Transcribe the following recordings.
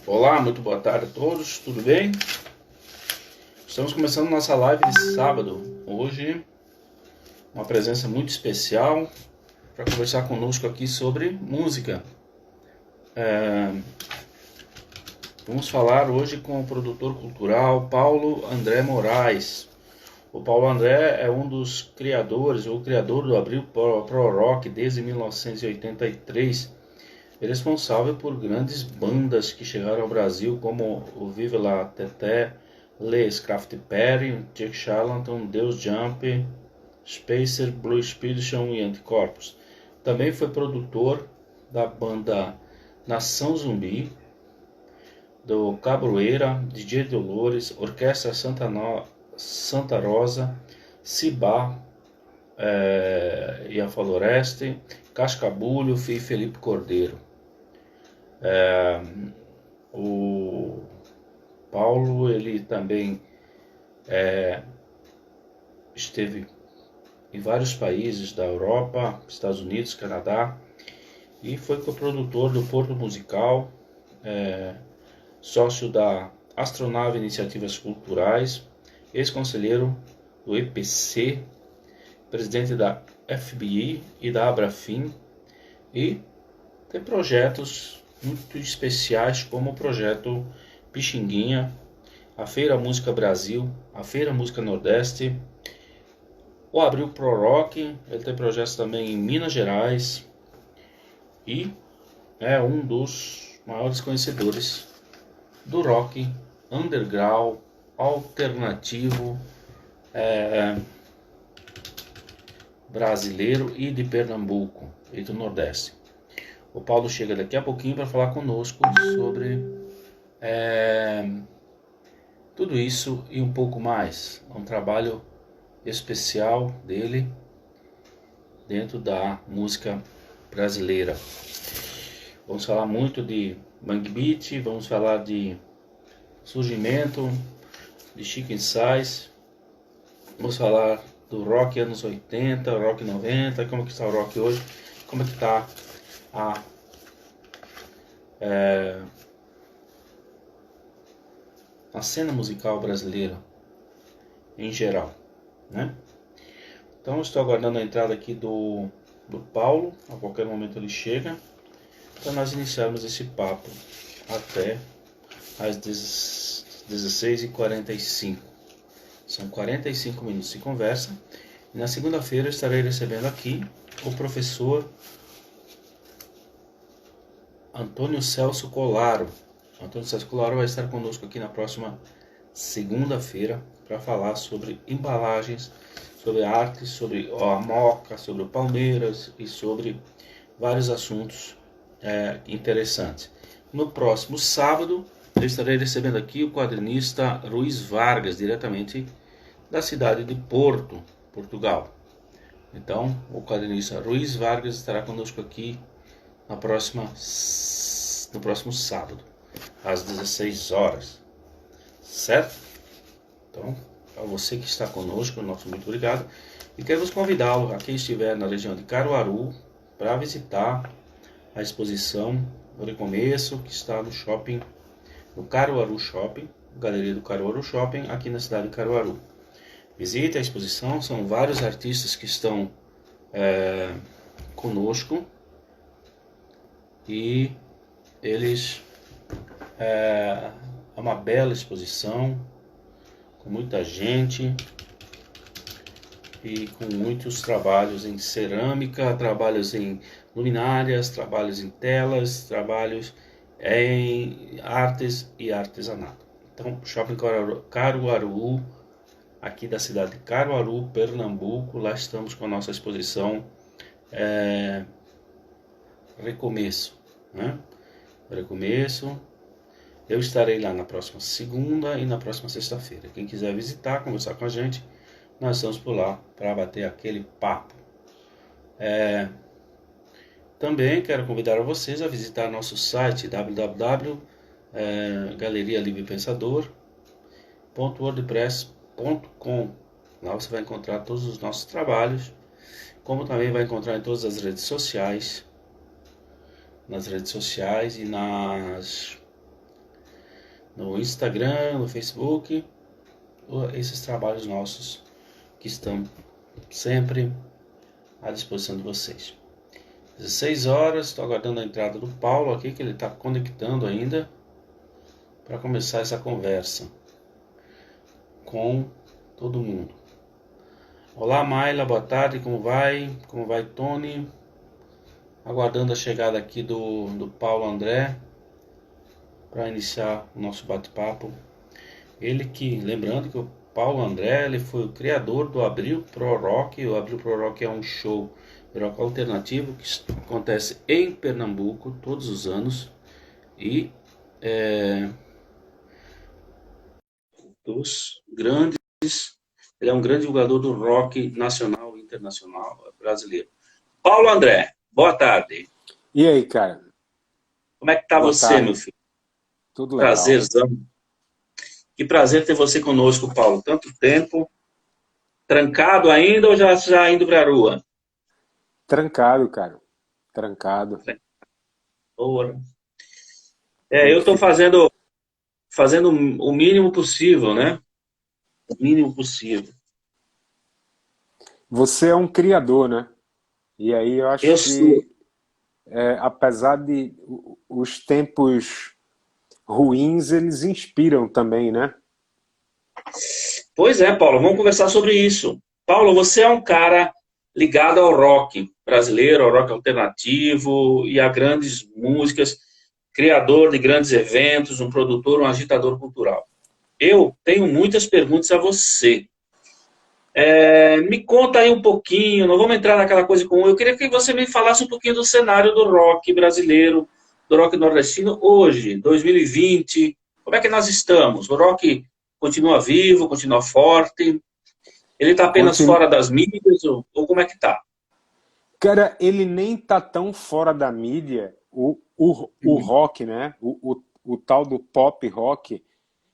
Olá, muito boa tarde a todos, tudo bem? Estamos começando nossa live de sábado. Hoje, uma presença muito especial para conversar conosco aqui sobre música. Vamos falar hoje com o produtor cultural Paulo André Moraes. O Paulo André é um dos criadores, ou criador do Abril Pro Rock desde 1983. É responsável por grandes bandas que chegaram ao Brasil, como o Vive La Tété, Les Craft Perry, Jake Charlton, Deus Jump, Spacer, Blue Expedition e Anticorpos. Também foi produtor da banda Nação Zumbi, do Cabroeira, DJ Dolores, Orquestra Santa Rosa, Cibá e a Floreste, Cascabulho e Felipe Cordeiro. O Paulo, ele também esteve em vários países da Europa, Estados Unidos, Canadá, e foi coprodutor do Porto Musical, sócio da Astronave Iniciativas Culturais, ex-conselheiro do EPC, presidente da FBI e da Abrafim, e tem projetos muito especiais como o projeto Pixinguinha, a Feira Música Brasil, a Feira Música Nordeste, o Abril Pro Rock. Ele tem projetos também em Minas Gerais e é um dos maiores conhecedores do rock underground, alternativo, brasileiro e de Pernambuco e do Nordeste. O Paulo chega daqui a pouquinho para falar conosco sobre tudo isso e um pouco mais. É um trabalho especial dele dentro da música brasileira. Vamos falar muito de Bang Beat, vamos falar de surgimento, de Chicken Size, vamos falar do rock anos 80, rock 90, como que está o rock hoje, como que está a cena musical brasileira em geral, né? Então estou aguardando a entrada aqui do Paulo, a qualquer momento ele chega, para nós iniciarmos esse papo até às 16h45. São 45 minutos de conversa. E na segunda-feira estarei recebendo aqui o professor Antônio Celso Colaro. Antônio Celso Colaro vai estar conosco aqui na próxima segunda-feira para falar sobre embalagens, sobre arte, sobre a Moca, sobre o Palmeiras e sobre vários assuntos interessantes. No próximo sábado eu estarei recebendo aqui o quadrinista Ruiz Vargas, diretamente da cidade de Porto, Portugal. Então o quadrinista Ruiz Vargas estará conosco aqui no próximo sábado, às 16 horas, certo? Então, a você que está conosco, nosso muito obrigado. E queremos convidá-lo, a quem estiver na região de Caruaru, para visitar a exposição do Recomeço, que está no shopping, no Caruaru Shopping, Galeria do Caruaru Shopping, aqui na cidade de Caruaru. Visite a exposição, são vários artistas que estão conosco, e eles é uma bela exposição com muita gente e com muitos trabalhos em cerâmica, trabalhos em luminárias, trabalhos em telas, trabalhos em artes e artesanato. Então, Shopping Caruaru, aqui da cidade de Caruaru, Pernambuco, lá estamos com a nossa exposição Recomeço, né? Recomeço. Eu estarei lá na próxima segunda e na próxima sexta-feira. Quem quiser visitar, conversar com a gente, nós estamos por lá para bater aquele papo. Também quero convidar a vocês a visitar nosso site www.galerialivrepensador.wordpress.com. Lá você vai encontrar todos os nossos trabalhos, como também vai encontrar em todas as redes sociais, e no Instagram, no Facebook, esses trabalhos nossos que estão sempre à disposição de vocês. 16 horas, estou aguardando a entrada do Paulo aqui, que ele está conectando ainda, para começar essa conversa com todo mundo. Olá, Maila, boa tarde, como vai? Como vai, Tony? Aguardando a chegada aqui do Paulo André para iniciar o nosso bate-papo. Ele que, lembrando que o Paulo André, ele foi o criador do Abril Pro Rock. O Abril Pro Rock é um show de rock alternativo que acontece em Pernambuco todos os anos e dos grandes, ele é um grande divulgador do rock nacional e internacional brasileiro. Paulo André, boa tarde. E aí, cara? Como é que tá Boa você, tarde. meu filho? Tudo legal. Prazerzão. Que prazer ter você conosco, Paulo. Tanto tempo. Trancado ainda ou já indo para a rua? Trancado, cara. Trancado. Ora. Tem Eu que estou ficar. fazendo o mínimo possível, né? O mínimo possível. Você é um criador, né? E aí eu Eu acho sou. que, apesar de os tempos ruins, eles inspiram também, né? Pois é, Paulo, vamos conversar sobre isso. Paulo, você é um cara ligado ao rock brasileiro, ao rock alternativo e a grandes músicas, criador de grandes eventos, um produtor, um agitador cultural. Eu tenho muitas perguntas a você. Me conta aí um pouquinho, não vamos entrar naquela coisa comum. Eu queria que você me falasse um pouquinho do cenário do rock brasileiro, do rock nordestino hoje, 2020. Como é que nós estamos? O rock continua vivo, continua forte? Ele está apenas Continu... fora das mídias ou como é que está? Cara, ele nem tá tão fora da mídia, o Uhum. rock, né? O tal do pop rock.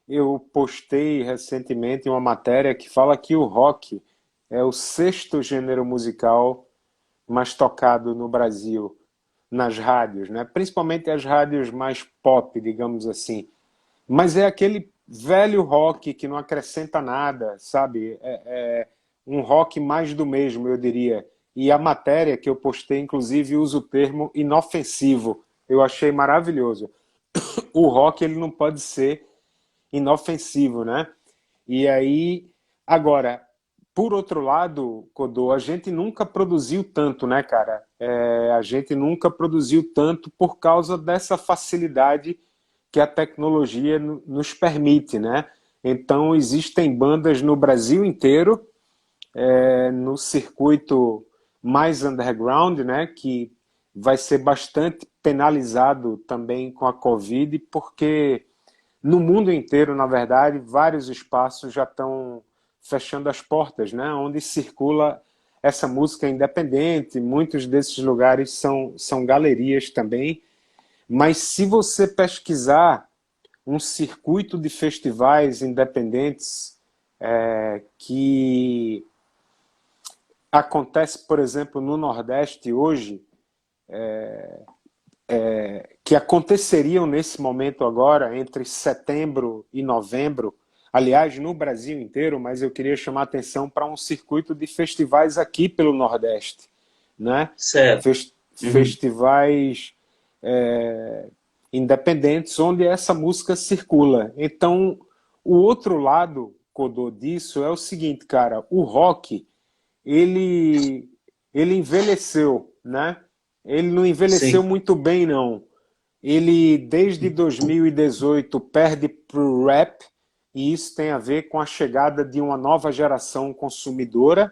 Eu postei recentemente uma matéria que fala que o rock é o sexto gênero musical mais tocado no Brasil, nas rádios, né? Principalmente as rádios mais pop, digamos assim. Mas é aquele velho rock que não acrescenta nada, sabe? É um rock mais do mesmo, eu diria. E a matéria que eu postei, inclusive, usa o termo inofensivo. Eu achei maravilhoso. O rock ele não pode ser inofensivo, né? E aí, agora, por outro lado, Codô, a gente nunca produziu tanto, né, cara? A gente nunca produziu tanto por causa dessa facilidade que a tecnologia nos permite, né? Então, existem bandas no Brasil inteiro, no circuito mais underground, né, que vai ser bastante penalizado também com a Covid, porque no mundo inteiro, na verdade, vários espaços já estão fechando as portas, né? Onde circula essa música independente. Muitos desses lugares são galerias também. Mas se você pesquisar um circuito de festivais independentes que acontece, por exemplo, no Nordeste hoje, que aconteceriam nesse momento agora, entre setembro e novembro, aliás, no Brasil inteiro, mas eu queria chamar a atenção para um circuito de festivais aqui pelo Nordeste, né? Certo. Uhum. Festivais independentes onde essa música circula. Então, o outro lado, Codô, disso é o seguinte, cara, o rock, ele, ele envelheceu, né? Ele não envelheceu Sim. muito bem, não. Ele, desde 2018, perde para o rap, e isso tem a ver com a chegada de uma nova geração consumidora.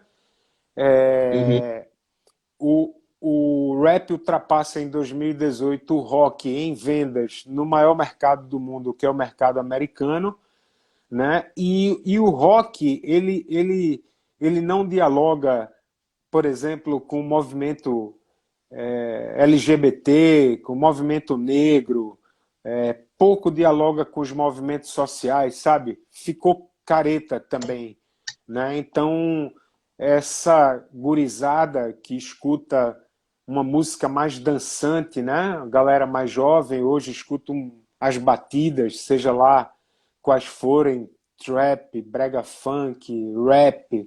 Uhum. O rap ultrapassa em 2018 o rock em vendas no maior mercado do mundo, que é o mercado americano, né? E o rock, ele não dialoga, por exemplo, com o movimento LGBT, com o movimento negro, pouco dialoga com os movimentos sociais, sabe? Ficou careta também, né? Então, essa gurizada que escuta uma música mais dançante, né? A galera mais jovem hoje escuta as batidas, seja lá quais forem, trap, brega funk, rap,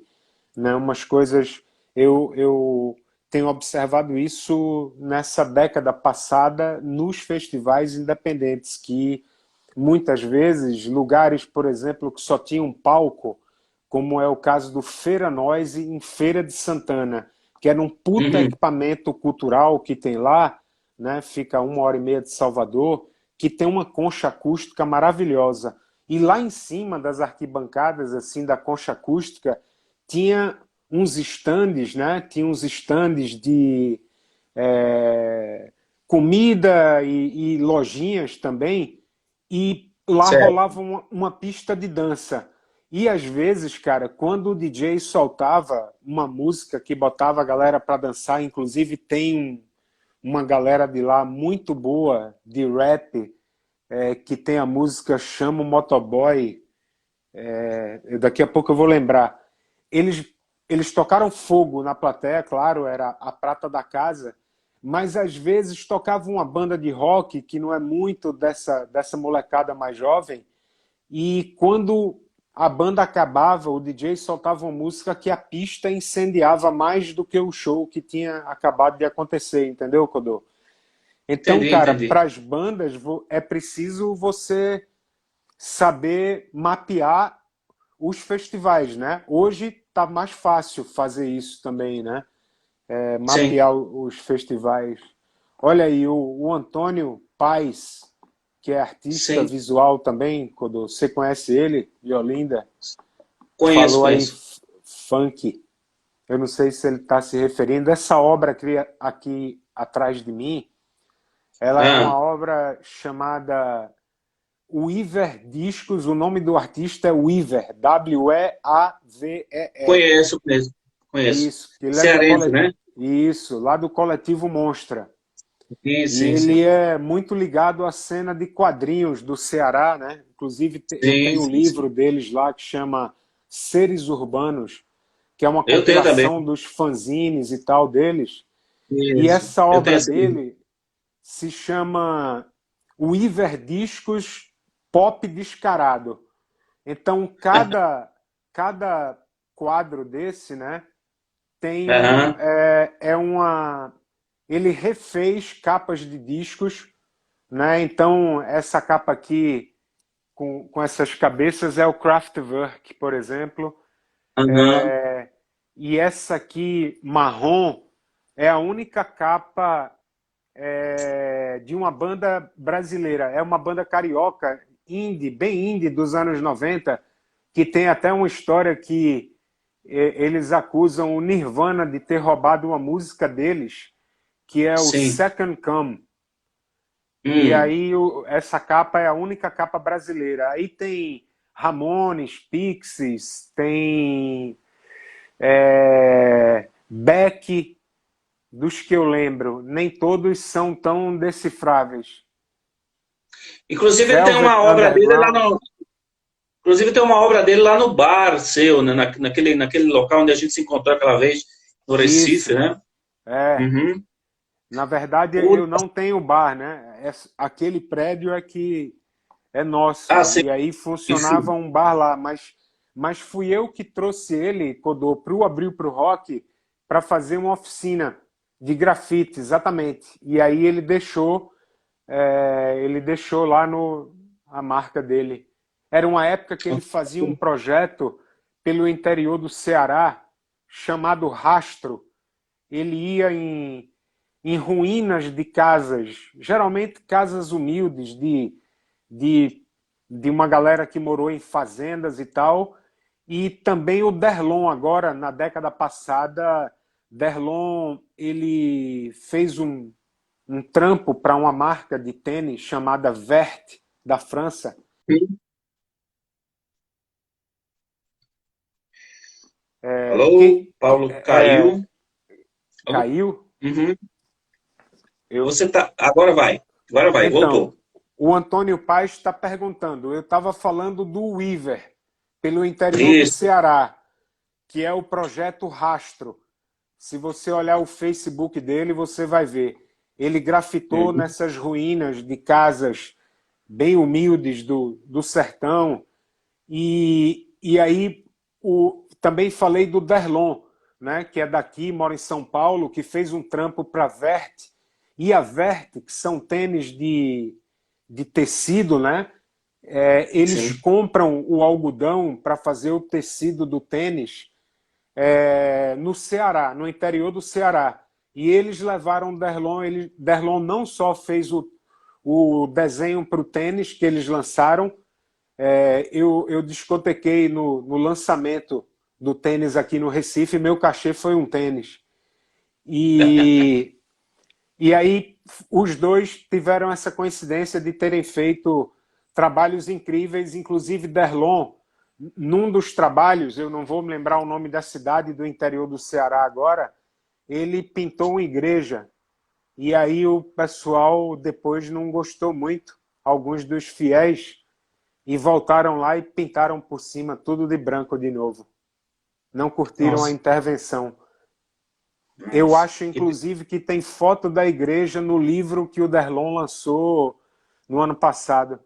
né? Umas coisas. Eu tenho observado isso nessa década passada nos festivais independentes, que muitas vezes lugares, por exemplo, que só tinham um palco, como é o caso do Feira Noise em Feira de Santana, que era um puta Uhum. equipamento cultural que tem lá, né? Fica a 1 hora e meia de Salvador, que tem uma concha acústica maravilhosa. E lá em cima das arquibancadas, assim, da concha acústica, tinha uns estandes, né? Tinha uns estandes de comida e lojinhas também, e lá Certo. rolava uma pista de dança. E às vezes, cara, quando o DJ soltava uma música que botava a galera para dançar, inclusive tem uma galera de lá muito boa de rap, que tem a música Chama o Motoboy, daqui a pouco eu vou lembrar. Eles, eles tocaram fogo na plateia, claro, era a prata da casa, mas às vezes tocavam uma banda de rock que não é muito dessa molecada mais jovem, e quando a banda acabava, o DJ soltava uma música que a pista incendiava mais do que o show que tinha acabado de acontecer, entendeu, Codô? Então, Entendi, cara, entendi. para as bandas é preciso você saber mapear os festivais, né? Hoje está mais fácil fazer isso também, né? Sim, Mapear os festivais. Olha aí, o Antônio Paes, que é artista sim. visual também, quando você conhece ele, de Olinda, Conheço, falou aí conheço. funk. Eu não sei se ele está se referindo. Essa obra aqui atrás de mim, ela é uma Ah, obra chamada Weaver Discos. O nome do artista é Weaver, W-E-A-V-E-R. conheço, conheço. Conheço. Isso, ele é Cearense, né? Isso, lá do coletivo Monstra. Sim, E sim, ele sim. é muito ligado à cena de quadrinhos do Ceará, né? Inclusive, eu Sim, tenho um sim, sim. livro deles lá que chama Seres Urbanos, que é uma Eu tenho também. compilação dos fanzines e tal deles. E Isso. essa Eu tenho obra esse livro. dele se chama Weaver Discos Pop Descarado. Então, cada quadro desse, né, tem Aham. uma. Ele refez capas de discos, né? Então, essa capa aqui, com essas cabeças, é o Kraftwerk, por exemplo. Aham. E essa aqui, marrom, é a única capa de uma banda brasileira. É uma banda carioca, indie, bem indie, dos anos 90, que tem até uma história que eles acusam o Nirvana de ter roubado uma música deles, que é o Sim. Second Come. E Hum. aí essa capa é a única capa brasileira. Aí tem Ramones, Pixies, tem Beck, dos que eu lembro. Nem todos são tão decifráveis. Inclusive tem Velvet uma obra dele lá Underground. no, inclusive tem uma obra dele lá no bar seu, né? Naquele local onde a gente se encontrou aquela vez no Recife, Isso. né? É. Uhum. Na verdade, O- eu não tenho bar, né? Aquele prédio é que é Ah, nosso. sim, E aí sim. funcionava um bar lá. Mas fui eu que trouxe ele, Codô, para o Abril para o Rock, para fazer uma oficina de grafite, exatamente. E aí ele deixou lá no a marca dele. Era uma época que ele fazia um projeto pelo interior do Ceará chamado Rastro. Ele ia em ruínas de casas, geralmente casas humildes de, de uma galera que morou em fazendas e tal. E também o Derlon, agora, na década passada, Derlon ele fez um trampo para uma marca de tênis chamada Vert, da França. Alô, Paulo caiu. Alô? Caiu? Uhum. Eu, Você tá. Agora vai, Então, voltou. o Antônio Paes está perguntando. Eu estava falando do Weaver, pelo interior do Isso. Ceará, que é o projeto Rastro. Se você olhar o Facebook dele, você vai ver. Ele grafitou Uhum. nessas ruínas de casas bem humildes do sertão. E aí também falei do Derlon, né, que é daqui, mora em São Paulo, que fez um trampo para a Vert. E a Vert, que são tênis de tecido, né? Eles Sim. compram o algodão para fazer o tecido do tênis no Ceará, no interior do Ceará. E eles levaram o Derlon. Derlon não só fez o desenho para o tênis que eles lançaram, eu discotequei no lançamento do tênis aqui no Recife, meu cachê foi um tênis. E, e aí os dois tiveram essa coincidência de terem feito trabalhos incríveis, inclusive Derlon, num dos trabalhos, eu não vou me lembrar o nome da cidade do interior do Ceará agora, ele pintou uma igreja. E aí o pessoal depois não gostou muito, alguns dos fiéis, e voltaram lá e pintaram por cima tudo de branco de novo. Não curtiram a Nossa, intervenção. Eu nossa. acho, inclusive, que tem foto da igreja no livro que o Derlon lançou no ano passado.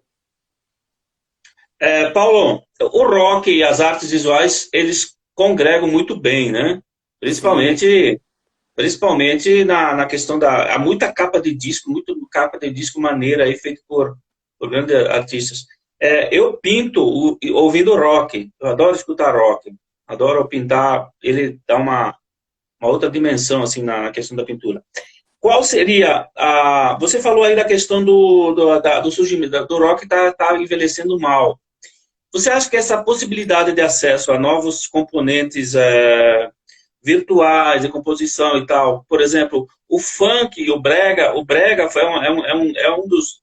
Paulo, o rock e as artes visuais, eles congregam muito bem, né? Sim, Principalmente, principalmente na questão há muita capa de disco, muito capa de disco maneira aí feito por grandes artistas. Eu pinto ouvindo rock, eu adoro escutar rock, adoro pintar, ele dá uma outra dimensão assim na questão da pintura. Qual seria a? Você falou aí da questão do surgimento do rock tá envelhecendo mal. Você acha que essa possibilidade de acesso a novos componentes virtuais de composição e tal, por exemplo, o funk, o brega é um dos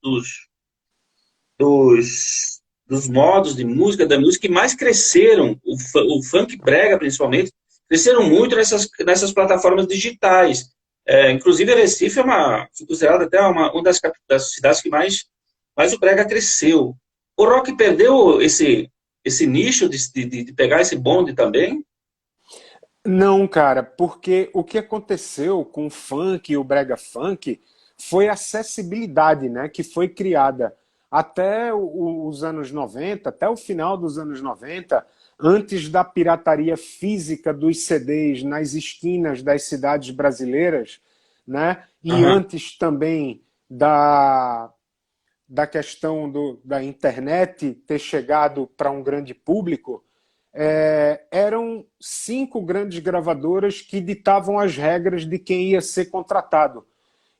modos de música, da música que mais cresceram, o funk brega principalmente, cresceram muito nessas plataformas digitais. Inclusive, Recife foi considerada até uma das cidades que mais o brega cresceu. O rock perdeu esse nicho de pegar esse bonde também? não, cara, porque o que aconteceu com o funk e o brega funk foi a acessibilidade, né, que foi criada até os anos 90, até o final dos anos 90, antes da pirataria física dos CDs nas esquinas das cidades brasileiras, né, e Aham, antes também da questão da internet ter chegado para um grande público, eram 5 grandes gravadoras que ditavam as regras de quem ia ser contratado.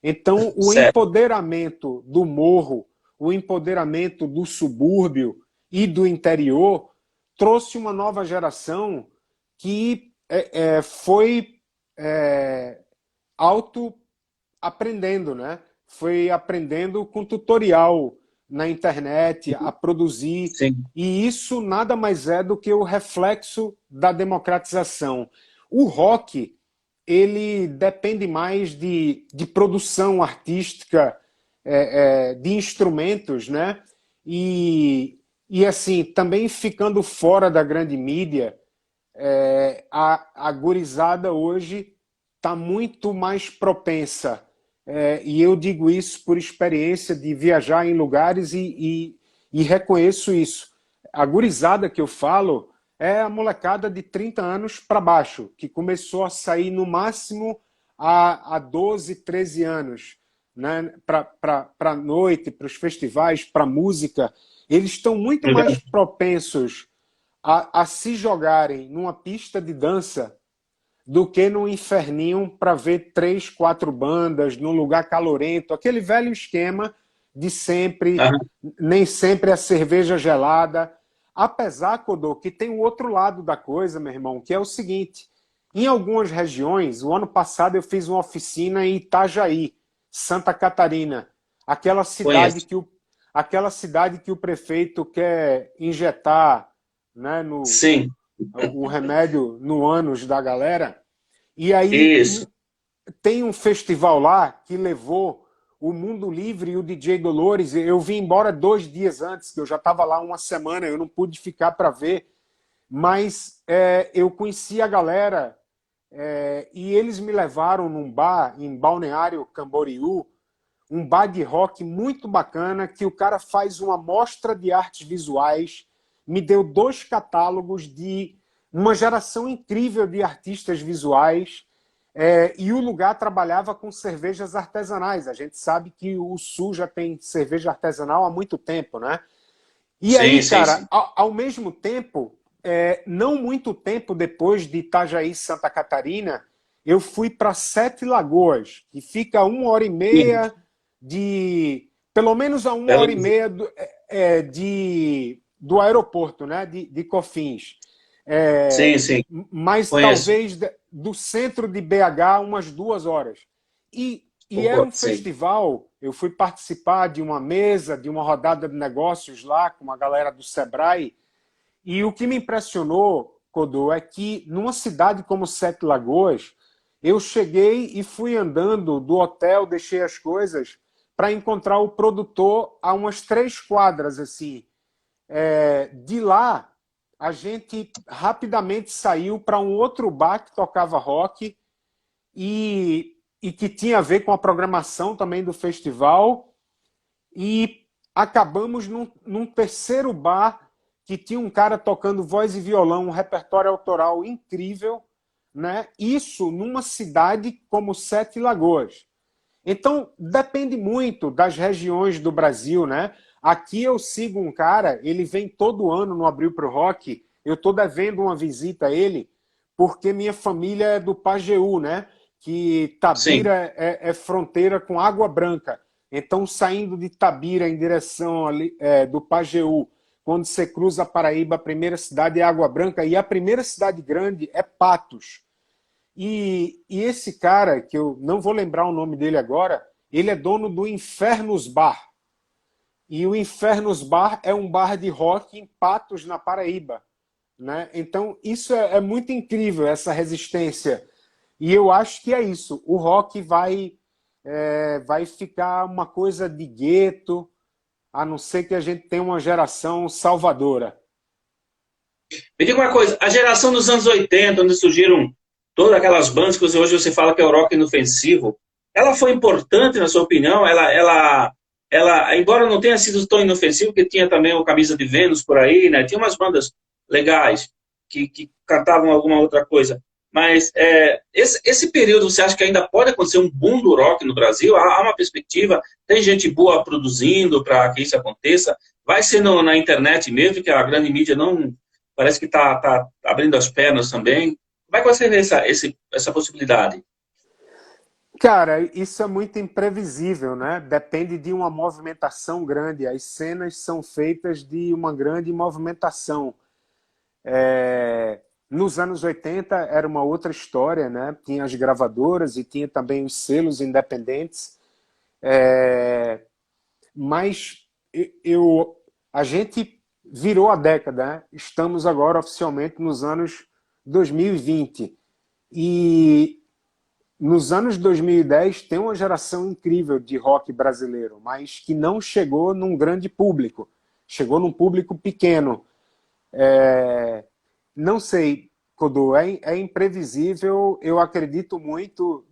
Então, o certo. empoderamento do morro, o empoderamento do subúrbio e do interior trouxe uma nova geração que foi auto aprendendo, né? Foi aprendendo com tutorial na internet a produzir, Sim. e isso nada mais é do que o reflexo da democratização. O rock, ele depende mais de produção artística, de instrumentos, né? E assim, também ficando fora da grande mídia, a gurizada hoje está muito mais propensa, e eu digo isso por experiência de viajar em lugares e reconheço isso. A gurizada que eu falo é a molecada de 30 anos para baixo, que começou a sair no máximo há 12, 13 anos, né, para a noite, para os festivais, para a música. Eles estão muito mais propensos a se jogarem numa pista de dança do que num inferninho para ver 3, 4 bandas num lugar calorento, aquele velho esquema de sempre, Aham, nem sempre a cerveja gelada. Apesar, Codô, que tem o outro lado da coisa, meu irmão, que é o seguinte: em algumas regiões, o ano passado eu fiz uma oficina em Itajaí, Santa Catarina, aquela cidade conheço. que o, aquela cidade que o prefeito quer injetar, né, Sim, o remédio no ânus da galera. E aí isso. tem um festival lá que levou o Mundo Livre e o DJ Dolores. Eu vim embora 2 dias antes, que eu já estava lá uma semana, eu não pude ficar para ver, mas eu conheci a galera, e eles me levaram num bar em Balneário Camboriú, um bar de rock muito bacana, que o cara faz uma mostra de artes visuais me deu 2 catálogos de uma geração incrível de artistas visuais, e o lugar trabalhava com cervejas artesanais. A gente sabe que o Sul já tem cerveja artesanal há muito tempo, né? E Sim, aí, sim, cara, sim. ao mesmo tempo, não muito tempo depois de Itajaí, Santa Catarina, eu fui para Sete Lagoas, que fica a 1 hora e meia de. Pelo menos a uma Belo hora e Horizonte. meia do aeroporto, né, de Cofins. Sim, É, sim, mas conheço. talvez do centro de BH umas 2 horas. E era Pô, um sim. festival, eu fui participar de uma mesa, de uma rodada de negócios lá com uma galera do Sebrae, e o que me impressionou, Codô, é que numa cidade como Sete Lagoas, eu cheguei e fui andando do hotel, deixei as coisas para encontrar o produtor a umas 3 quadras assim. De lá, a gente rapidamente saiu para um outro bar que tocava rock e que tinha a ver com a programação também do festival. E acabamos num terceiro bar que tinha um cara tocando voz e violão, um repertório autoral incrível, né? Isso numa cidade como Sete Lagoas. Então, depende muito das regiões do Brasil, né? Aqui eu sigo um cara, ele vem todo ano no Abril pro Rock, eu estou devendo uma visita a ele, porque minha família é do Pajeú, né? Que Sim. Tabira é fronteira com Água Branca. Então, saindo de Tabira em direção ali, do Pajeú, quando você cruza a Paraíba, a primeira cidade é Água Branca e a primeira cidade grande é Patos. E esse cara, que eu não vou lembrar o nome dele agora, ele é dono do Infernos Bar. E o Infernos Bar é um bar de rock em Patos, na Paraíba. Né? Então, isso é muito incrível, essa resistência. E eu acho que é isso. O rock vai ficar uma coisa de gueto, a não ser que a gente tenha uma geração salvadora. Me diga uma coisa, a geração dos anos 80, onde surgiram todas aquelas bandas que hoje você fala que é o rock inofensivo, ela foi importante, na sua opinião? Embora não tenha sido tão inofensivo, porque tinha também o Camisa de Vênus por aí, né? Tinha umas bandas legais que cantavam alguma outra coisa. Mas esse período, você acha que ainda pode acontecer um boom do rock no Brasil? Há uma perspectiva? Tem gente boa produzindo para que isso aconteça? Vai ser na internet mesmo, que a grande mídia não parece que tá abrindo as pernas também. Como é que você vê essa possibilidade? Cara, isso é muito imprevisível, né? Depende de uma movimentação grande. As cenas são feitas de uma grande movimentação. Nos anos 80 era uma outra história, né? Tinha as gravadoras e tinha também os selos independentes. Mas a gente virou a década, né? Estamos agora oficialmente nos anos 2020. E nos anos 2010 tem uma geração incrível de rock brasileiro, mas que não chegou num grande público. Chegou num público pequeno. Não sei, Codô, é imprevisível. Eu acredito muito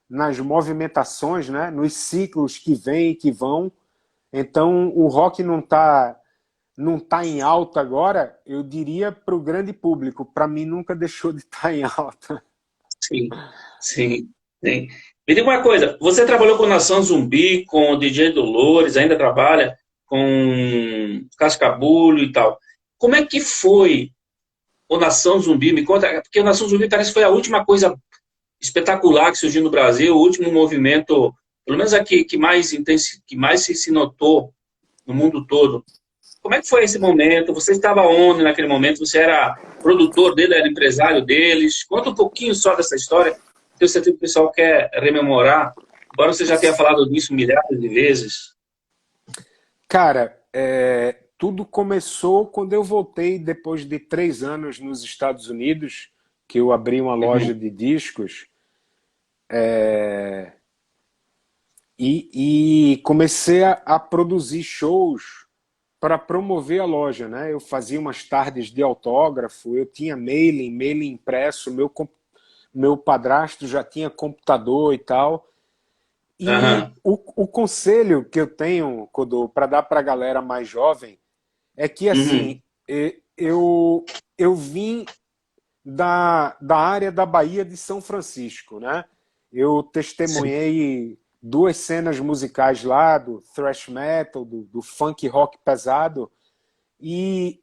nas movimentações, né? Nos ciclos que vêm e que vão. Então, o rock não tá em alta agora, eu diria para o grande público. Para mim, nunca deixou de estar em alta. Sim, sim, sim. Me diga uma coisa, você trabalhou com Nação Zumbi, com o DJ Dolores, ainda trabalha com Cascabulho e tal. Como é que foi o Nação Zumbi? Me conta, porque o Nação Zumbi parece que foi a última coisa espetacular que surgiu no Brasil, o último movimento, pelo menos aqui, que mais se notou no mundo todo. Como é que foi esse momento? Você estava onde naquele momento? Você era produtor dele, era empresário deles? Conta um pouquinho só dessa história, que eu sei que o pessoal quer rememorar, embora você já tenha falado disso milhares de vezes. Cara, tudo começou quando eu voltei depois de 3 anos nos Estados Unidos, que eu abri uma loja Uhum, de discos e comecei a produzir shows para promover a loja, né? Eu fazia umas tardes de autógrafo, eu tinha mailing impresso, meu padrasto já tinha computador e tal. E aham, o conselho que eu tenho, Codô, para dar para a galera mais jovem, é que uhum, assim, Eu vim da área da Bahia de São Francisco, né? Eu Sim. testemunhei duas cenas musicais lá, do thrash metal, do funk rock pesado, e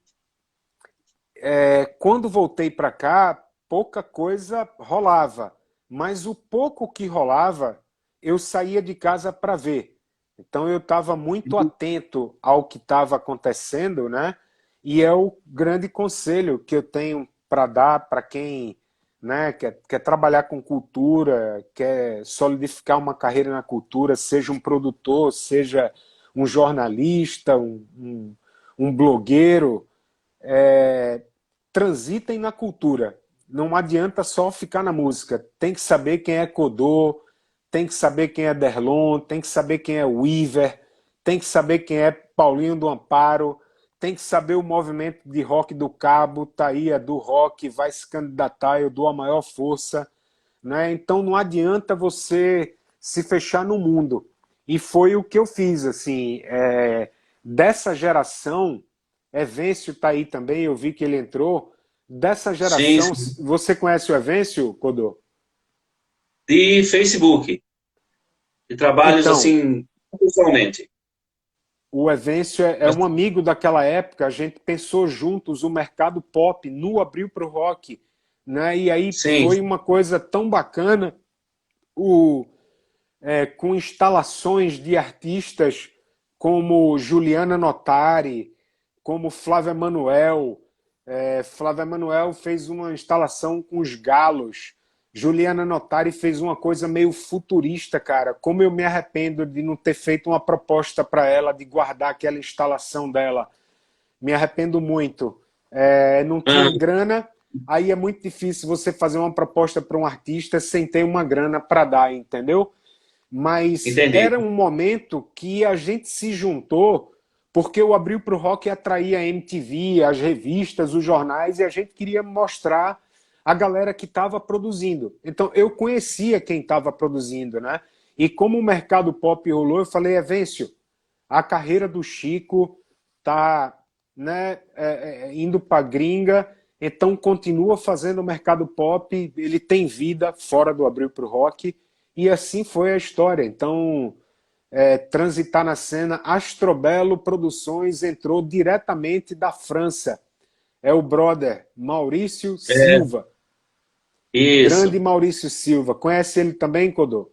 quando voltei para cá, pouca coisa rolava, mas o pouco que rolava, eu saía de casa para ver. Então eu estava muito atento ao que estava acontecendo, né? E é o grande conselho que eu tenho para dar para quem, né, quer trabalhar com cultura, quer solidificar uma carreira na cultura, seja um produtor, seja um jornalista, um blogueiro, transitem na cultura. Não adianta só ficar na música. Tem que saber quem é Codô, tem que saber quem é Derlon, tem que saber quem é Weaver, tem que saber quem é Paulinho do Amparo, tem que saber o movimento de rock do Cabo, tá aí, é do rock, vai se candidatar, eu dou a maior força. Né? Então não adianta você se fechar no mundo. E foi o que eu fiz, assim, dessa geração, Evêncio está aí também, eu vi que ele entrou. Dessa Sim, geração, sim. você conhece o Evêncio, Codô? De Facebook, de trabalhos Então, assim, pessoalmente. o Evêncio é Mas, um amigo daquela época, a gente pensou juntos o mercado pop, nu abriu para o rock, né? E aí sim, foi uma coisa tão bacana, o, com instalações de artistas como Juliana Notari, como Flávia Manuel. Flávia Manuel fez uma instalação com os Galos. Juliana Notari fez uma coisa meio futurista, cara. Como eu me arrependo de não ter feito uma proposta para ela, de guardar aquela instalação dela. Me arrependo muito. Não tinha ah, grana, aí é muito difícil você fazer uma proposta para um artista sem ter uma grana para dar, entendeu? Mas entendi. era um momento que a gente se juntou porque o Abril para o Rock atraía a MTV, as revistas, os jornais, e a gente queria mostrar a galera que estava produzindo. Então eu conhecia quem estava produzindo, né? E como o mercado pop rolou, eu falei, Evêncio, a carreira do Chico tá, né, indo para gringa, então continua fazendo o mercado pop, ele tem vida fora do Abril para o Rock, e assim foi a história. Então, transitar na cena, Astrobelo Produções entrou diretamente da França. É o brother Maurício É, Silva, isso. grande Maurício Silva. Conhece ele também, Codô?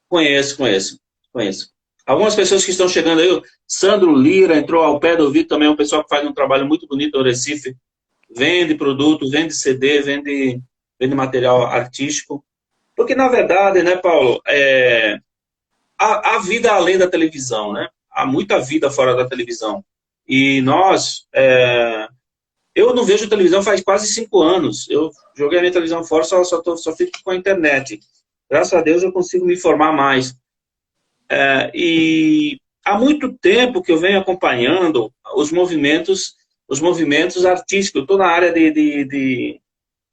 Conheço, conheço, conheço. Algumas pessoas que estão chegando aí, o Sandro Lira entrou ao pé do ouvido também, é um pessoal que faz um trabalho muito bonito no Recife, vende produto, vende CD, vende material artístico. Porque, na verdade, né, Paulo, há vida além da televisão, né? Há muita vida fora da televisão. E nós, eu não vejo televisão faz quase 5 anos. Eu joguei a minha televisão fora, só fico com a internet. Graças a Deus eu consigo me informar mais. E há muito tempo que eu venho acompanhando os movimentos artísticos. Eu estou na área de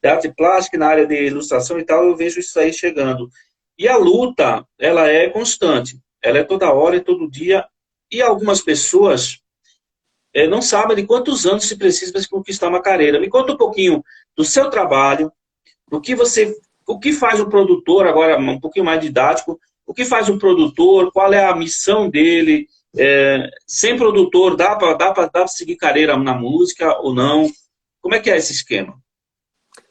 arte plástica, na área de ilustração e tal, eu vejo isso aí chegando. E a luta, ela é constante. Ela é toda hora e todo dia. E algumas pessoas não sabem de quantos anos se precisa para se conquistar uma carreira. Me conta um pouquinho do seu trabalho, do que você, o que faz um produtor, agora um pouquinho mais didático, o que faz um produtor, qual é a missão dele, sem produtor, dá pra seguir carreira na música ou não? Como é que é esse esquema?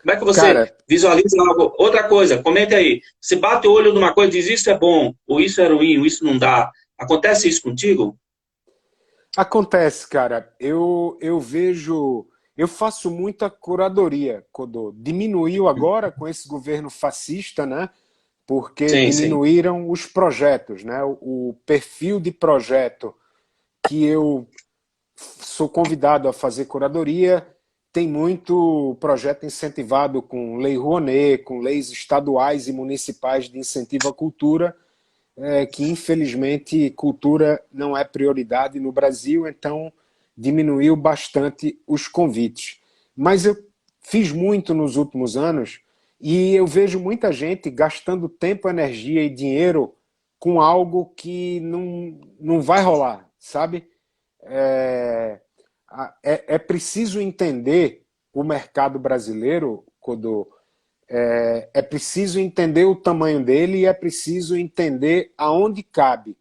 Como é que você Cara, visualiza algo? Outra coisa, comente aí. Você bate o olho numa coisa e diz isso é bom, ou isso é ruim, ou isso não dá. Acontece isso contigo? acontece, cara. Eu vejo, eu faço muita curadoria, Codô. Diminuiu agora com esse governo fascista, né? Porque Sim, sim. diminuíram os projetos, né? O perfil de projeto que eu sou convidado a fazer curadoria tem muito projeto incentivado com Lei Rouanet, com leis estaduais e municipais de incentivo à cultura, que infelizmente cultura não é prioridade no Brasil, então diminuiu bastante os convites. Mas eu fiz muito nos últimos anos e eu vejo muita gente gastando tempo, energia e dinheiro com algo que não vai rolar, sabe? É, é preciso entender o mercado brasileiro, Codô, é preciso entender o tamanho dele e é preciso entender aonde cabe,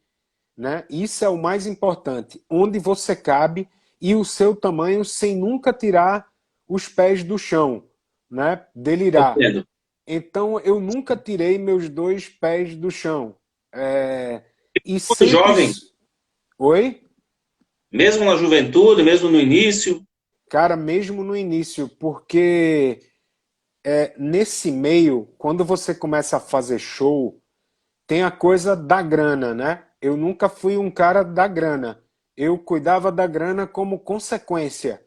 né? Isso é o mais importante, onde você cabe e o seu tamanho sem nunca tirar os pés do chão, né? Delirar. Compreendo. Então eu nunca tirei meus dois pés do chão. É, e Muito sempre. jovem, Oi? mesmo na juventude, mesmo no início. Cara, mesmo no início, porque nesse meio, quando você começa a fazer show, tem a coisa da grana, né? Eu nunca fui um cara da grana. Eu cuidava da grana como consequência,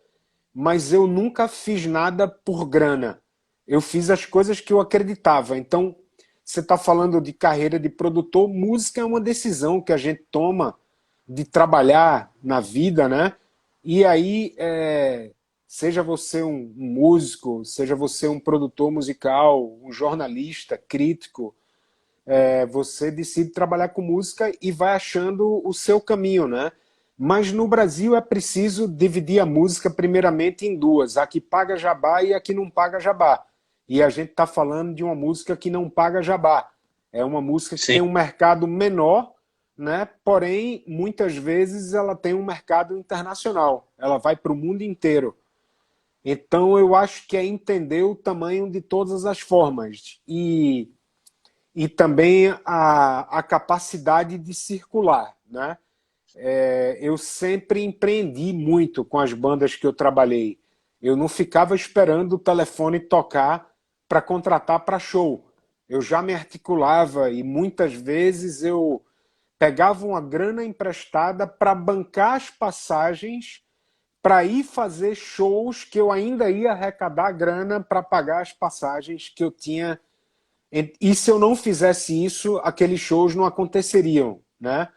mas eu nunca fiz nada por grana. Eu fiz as coisas que eu acreditava. Então, você está falando de carreira de produtor, música é uma decisão que a gente toma de trabalhar na vida, né? E aí, seja você um músico, seja você um produtor musical, um jornalista, crítico, você decide trabalhar com música e vai achando o seu caminho, né? Mas no Brasil é preciso dividir a música primeiramente em duas, a que paga jabá e a que não paga jabá. E a gente está falando de uma música que não paga jabá. É uma música que Sim, tem um mercado menor, né? Porém, muitas vezes ela tem um mercado internacional. Ela vai para o mundo inteiro. Então eu acho que é entender o tamanho de todas as formas. E também a capacidade de circular, né? Eu sempre empreendi muito com as bandas que eu trabalhei. Eu não ficava esperando o telefone tocar para contratar para show. Eu já me articulava e muitas vezes eu pegava uma grana emprestada para bancar as passagens para ir fazer shows que eu ainda ia arrecadar grana para pagar as passagens que eu tinha. E se eu não fizesse isso, aqueles shows não aconteceriam, né?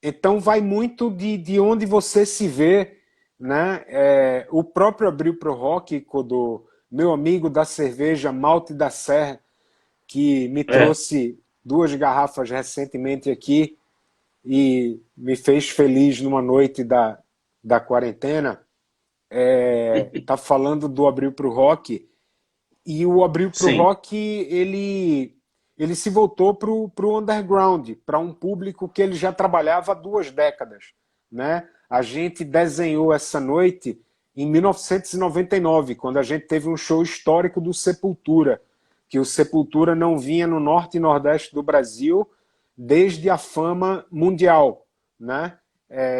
Então vai muito de onde você se vê, né? O próprio Abril Pro Rock, do meu amigo da cerveja Malte da Serra, que me é. trouxe duas garrafas recentemente aqui e me fez feliz numa noite da quarentena, tá falando do Abril Pro Rock. E o Abril pro Sim, Rock, ele se voltou pro underground, para um público que ele já trabalhava há 2 décadas, né? A gente desenhou essa noite em 1999, quando a gente teve um show histórico do Sepultura, que o Sepultura não vinha no norte e nordeste do Brasil desde a fama mundial, né?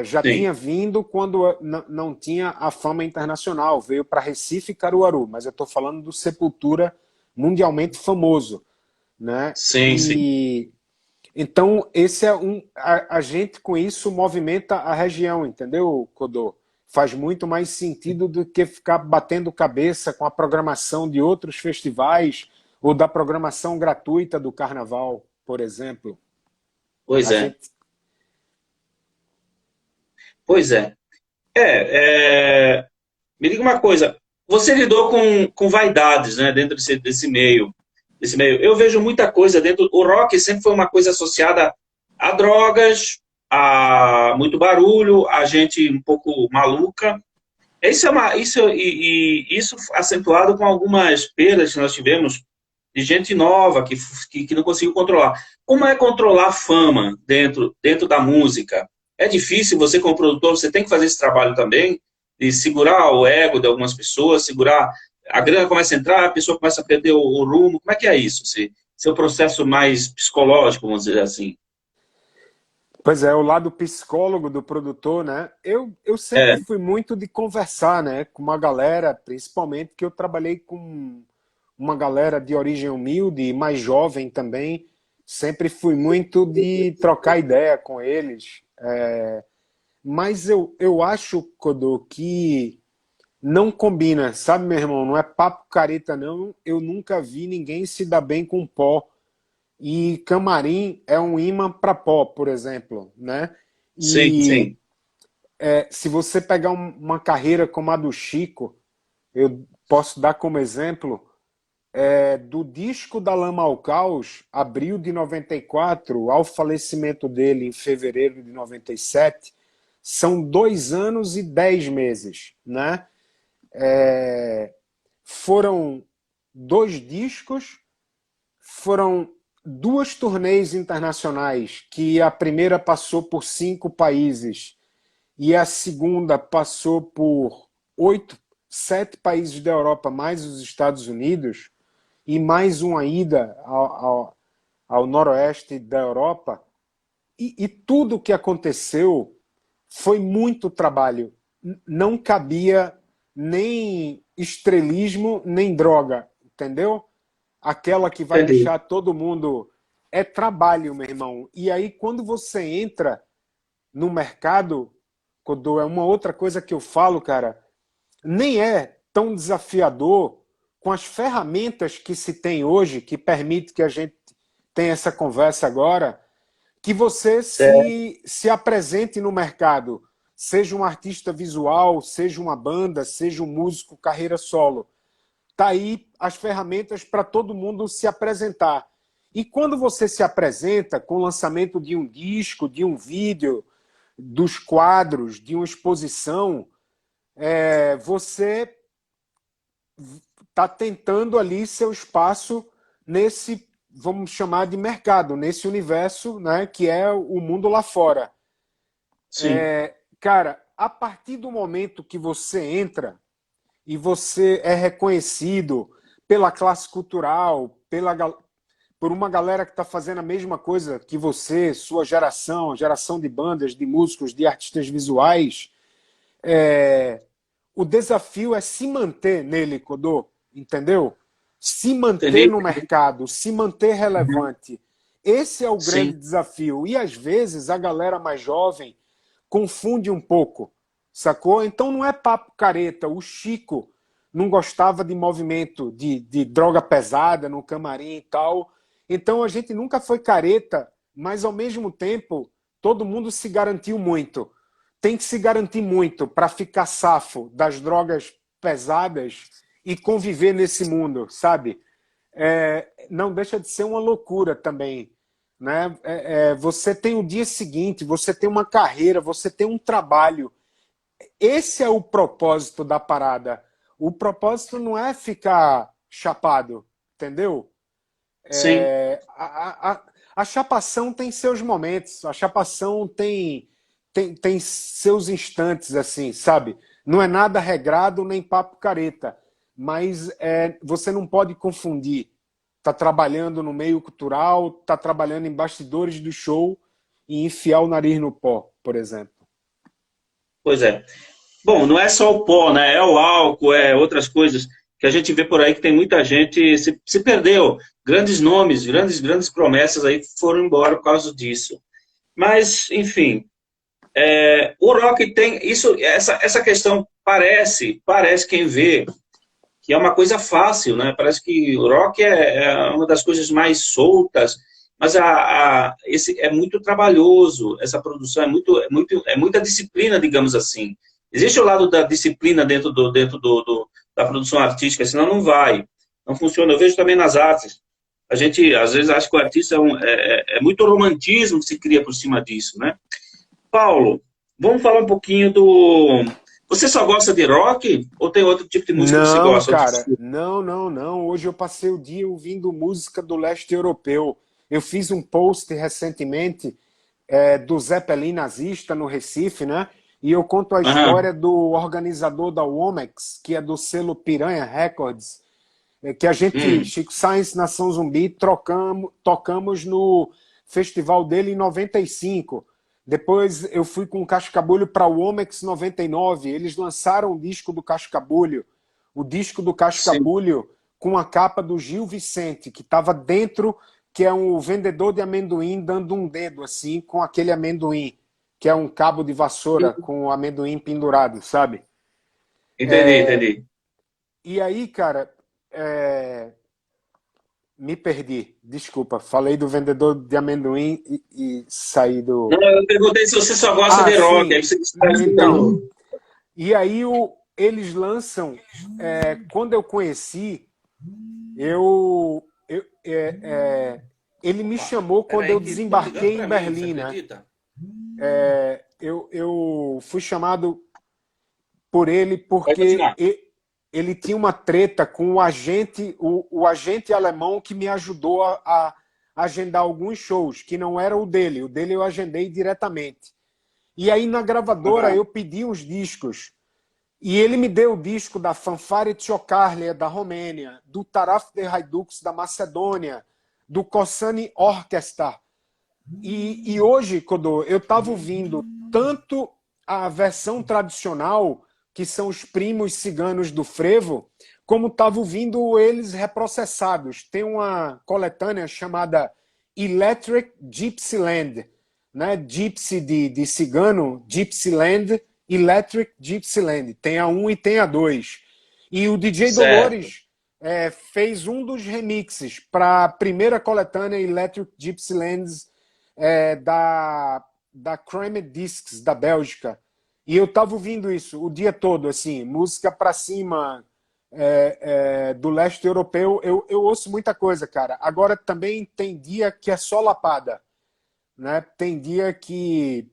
Já sim, tinha vindo quando não tinha a fama internacional, veio para Recife e Caruaru, mas eu estou falando do Sepultura mundialmente famoso, né? sim, sim. E então esse é a gente com isso movimenta a região, entendeu, Codô? Faz muito mais sentido do que ficar batendo cabeça com a programação de outros festivais ou da programação gratuita do Carnaval, por exemplo. Pois A é, gente pois é. Me diga uma coisa, você lidou com vaidades, né, dentro desse meio. Eu vejo muita coisa dentro, o rock sempre foi uma coisa associada a drogas, a muito barulho, a gente um pouco maluca. Isso acentuado com algumas perdas que nós tivemos de gente nova que não conseguiu controlar. Como é controlar a fama dentro da música? É difícil, você como produtor, você tem que fazer esse trabalho também, de segurar o ego de algumas pessoas, segurar, a grana começa a entrar, a pessoa começa a perder o rumo. Como é que é isso? Seu processo mais psicológico, vamos dizer assim. Pois é, o lado psicólogo do produtor, né? Eu sempre É, fui muito de conversar, né, com uma galera, principalmente que eu trabalhei com uma galera de origem humilde e mais jovem também. Sempre fui muito de trocar ideia com eles. Mas eu acho, Codô, que não combina, sabe, meu irmão? Não é papo careta, não. Eu nunca vi ninguém se dar bem com pó. E camarim é um imã para pó, por exemplo, né? sim, E sim, se você pegar uma carreira como a do Chico, eu posso dar como exemplo, do disco da Lama ao Caos, abril de 94, ao falecimento dele em fevereiro de 97, são 2 anos e 10 meses, né? Foram 2 discos, foram 2 turnês internacionais, que a primeira passou por 5 países e a segunda passou por 7 países da Europa, mais os Estados Unidos, e mais uma ida ao noroeste da Europa. E tudo o que aconteceu foi muito trabalho. Não cabia nem estrelismo, nem droga, entendeu? Aquela que vai Entendi. deixar todo mundo... É trabalho, meu irmão. E aí, quando você entra no mercado, Codô, é uma outra coisa que eu falo, cara, nem é tão desafiador com as ferramentas que se tem hoje, que permite que a gente tenha essa conversa agora, que você Certo. se apresente no mercado, seja um artista visual, seja uma banda, seja um músico carreira solo. Tá aí as ferramentas para todo mundo se apresentar. E quando você se apresenta com o lançamento de um disco, de um vídeo, dos quadros, de uma exposição, você está tentando ali seu espaço nesse, vamos chamar de mercado, nesse universo, né, que é o mundo lá fora. Sim. Cara, a partir do momento que você entra e você é reconhecido pela classe cultural, por uma galera que está fazendo a mesma coisa que você, sua geração, geração de bandas, de músicos, de artistas visuais, o desafio é se manter nele, Codô, entendeu? Se manter Entendi. no mercado, se manter Uhum. relevante. Esse é o grande Sim. desafio. E às vezes a galera mais jovem confunde um pouco, sacou? Então não é papo careta. O Chico não gostava de movimento de droga pesada no camarim e tal. Então a gente nunca foi careta, mas ao mesmo tempo todo mundo se garantiu muito. Tem que se garantir muito para ficar safo das drogas pesadas e conviver nesse mundo, sabe? Não deixa de ser uma loucura também, né? Você tem o dia seguinte, você tem uma carreira, você tem um trabalho. Esse é o propósito da parada. O propósito não é ficar chapado, entendeu? Sim. A chapação tem seus momentos, a chapação tem seus instantes, assim, sabe? Não é nada regrado nem papo careta, mas você não pode confundir. Tá trabalhando no meio cultural, tá trabalhando em bastidores do show e enfiar o nariz no pó, por exemplo. Pois é. Bom, não é só o pó, né? É o álcool, é outras coisas que a gente vê por aí que tem muita gente se perdeu. Grandes nomes, grandes promessas aí foram embora por causa disso. Mas, enfim, o rock tem isso, essa questão parece quem vê que é uma coisa fácil, né? Parece que o rock é uma das coisas mais soltas, mas esse é muito trabalhoso, essa produção é muita disciplina, digamos assim. Existe o lado da disciplina da produção artística, senão não vai, não funciona. Eu vejo também nas artes. A gente, às vezes, acha que o artista é muito romantismo que se cria por cima disso, né? Paulo, vamos falar um pouquinho do... Você só gosta de rock ou tem outro tipo de música que você Não, gosta? Outro cara, estilo? não. Hoje eu passei o dia ouvindo música do leste europeu. Eu fiz um post recentemente do Zeppelin nazista no Recife, né? E eu conto a Aham, história do organizador da Womex, que é do selo Piranha Records, que a gente, hum, Chico Science, Nação Zumbi, tocamos no festival dele em 95. Depois eu fui com o Cascabulho para o Womex 99. Eles lançaram o disco do Cascabulho, o disco do sim. Cascabulho com a capa do Gil Vicente, que estava dentro, que é um vendedor de amendoim dando um dedo assim com aquele amendoim, que é um cabo de vassoura com o amendoim pendurado, sabe? Entendi. E aí, cara, é, me perdi. Desculpa, falei do vendedor de amendoim e saí Não, do. eu perguntei se você só gosta Ah, de rock, aí sim. você está Então, escutando. e aí eles lançam. Quando eu conheci, eu ele me Opa, chamou quando peraí eu que estão ligando desembarquei em para mim, você Berlim, né? acredita? Eu fui chamado por ele Pode porque continuar. ele tinha uma treta com o agente alemão que me ajudou a agendar alguns shows, que não era o dele. O dele eu agendei diretamente. E aí na gravadora Aham. eu pedi os discos. E ele me deu o disco da Fanfare Txokarlia, da Romênia, do Taraf de Hajduk, da Macedônia, do Kossani Orchestra. E hoje, Codô, eu estava ouvindo tanto a versão tradicional, que são os primos ciganos do frevo, como estava ouvindo eles reprocessados. Tem uma coletânea chamada Electric Gypsyland, né? Gypsy de cigano, Gypsyland, Electric Gypsyland. Tem a 1 e tem a 2. E o DJ Certo. Dolores fez um dos remixes para a primeira coletânea Electric Gypsylands da Crime Discs da Bélgica. E eu tava ouvindo isso o dia todo, assim, música pra cima do leste europeu. Eu ouço muita coisa, cara. Agora também tem dia que é só lapada, né? Tem dia que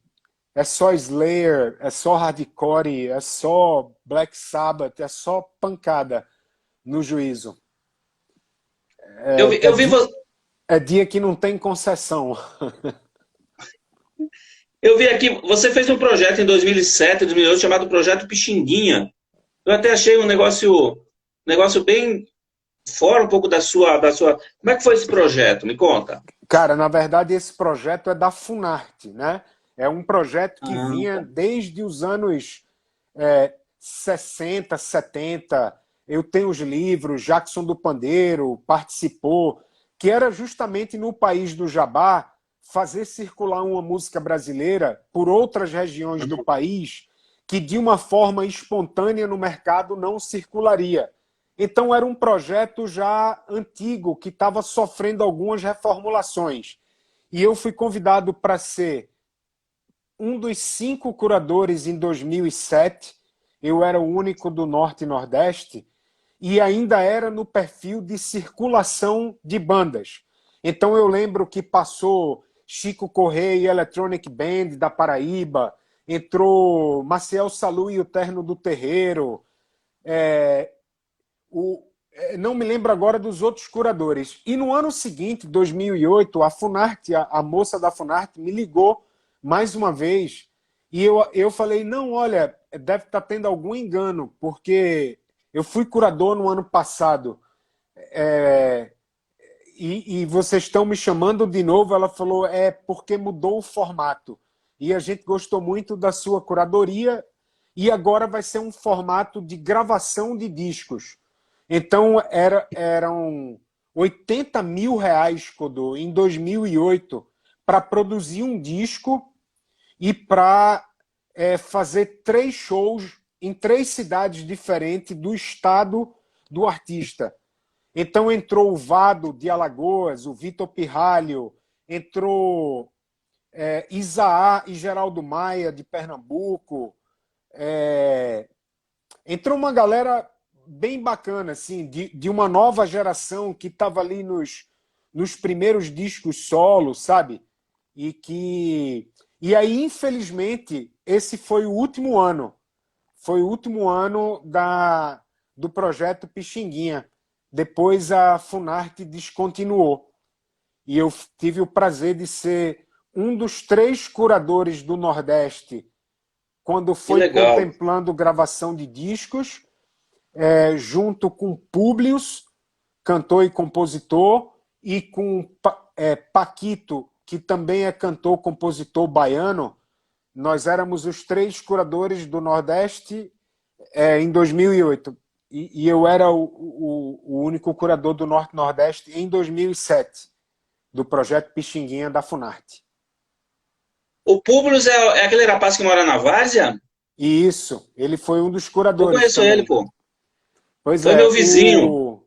é só Slayer, é só hardcore, é só Black Sabbath, é só pancada no juízo. Eu vi, É, é, eu vi, di- é dia que não tem concessão. eu vi aqui, você fez um projeto em 2007, 2008, chamado Projeto Pixinguinha. Eu até achei um negócio bem fora um pouco da sua. Como é que foi esse projeto? Me conta. Cara, na verdade, esse projeto é da Funarte, né? É um projeto que vinha Ah, desde os anos 60, 70. Eu tenho os livros, Jackson do Pandeiro participou, que era justamente no país do Jabá fazer circular uma música brasileira por outras regiões do país que de uma forma espontânea no mercado não circularia. Então era um projeto já antigo que estava sofrendo algumas reformulações. E eu fui convidado para ser um dos 5 curadores em 2007. Eu era o único do Norte e Nordeste e ainda era no perfil de circulação de bandas. Então eu lembro que passou Chico Correia e Electronic Band da Paraíba, entrou Maciel Salu e o Terno do Terreiro, é, não me lembro agora dos outros curadores. E no ano seguinte, 2008, a Funarte, a moça da Funarte, me ligou mais uma vez e eu falei, não, olha, deve estar tendo algum engano, porque eu fui curador no ano passado e vocês estão me chamando de novo. Ela falou, é porque mudou o formato. E a gente gostou muito da sua curadoria e agora vai ser um formato de gravação de discos. Então, eram 80 mil reais, Codô, em 2008, para produzir um disco e para fazer 3 shows em 3 cidades diferentes do estado do artista. Então entrou o Vado de Alagoas, o Vitor Pirralho, entrou Isaá e Geraldo Maia de Pernambuco, entrou uma galera bem bacana, assim, de uma nova geração que estava ali nos primeiros discos solo, sabe? E aí, infelizmente, esse foi o último ano. Foi o último ano do projeto Pixinguinha. Depois a Funarte descontinuou. E eu tive o prazer de ser um dos 3 curadores do Nordeste quando que foi legal. contemplando gravação de discos, junto com Publius, cantor e compositor, e com Paquito, que também é cantor, compositor baiano. Nós éramos os 3 curadores do Nordeste em 2008. E eu era o único curador do Norte-Nordeste em 2007, do projeto Pixinguinha da Funarte. O Publius é aquele rapaz que mora na Várzea? E isso, ele foi um dos Eu curadores conheço ele, também. pô. Pois Foi meu é, vizinho.